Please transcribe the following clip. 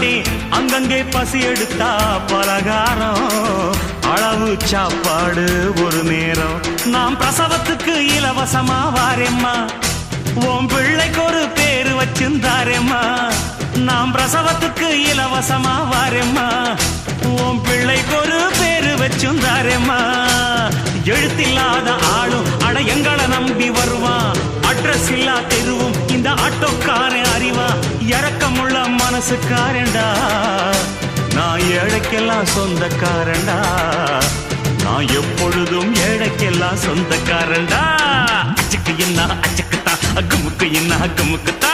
மாட்டேன். அங்கங்கே பசி எடுத்தா பலகாரம், அளவு சாப்பாடு ஒரு நேரம். நாம் பிரசவத்துக்கு இலவசமா வாரேம்மா, உன் பிள்ளைக்கு ஒரு பேரு வச்சிருந்தாரேம்மா. நாம் பிரசவத்துக்கு இலவசமா வாரேம்மா, உன் பிள்ளைக்கு ஒரு பேரு வச்சிருந்தாரேம்மா. எழுத்தில்லாத ஆளும் அட எங்களை நம்பி வருவான், அட்ரஸ் இல்லா தெருவும் இந்த ஆட்டோக்காரன் அறிவான். இறக்கமுள்ள மனசுக்காரண்டா, நான் ஏழைக்கெல்லாம் சொந்தக்காரண்டா, நான் எப்பொழுதும் ஏழைக்கெல்லாம் சொந்தக்காரண்டா. அச்சுக்கு என்ன அச்சுக்குத்தான், அக்குமுக்கு என்ன அக்குமுக்குத்தான்.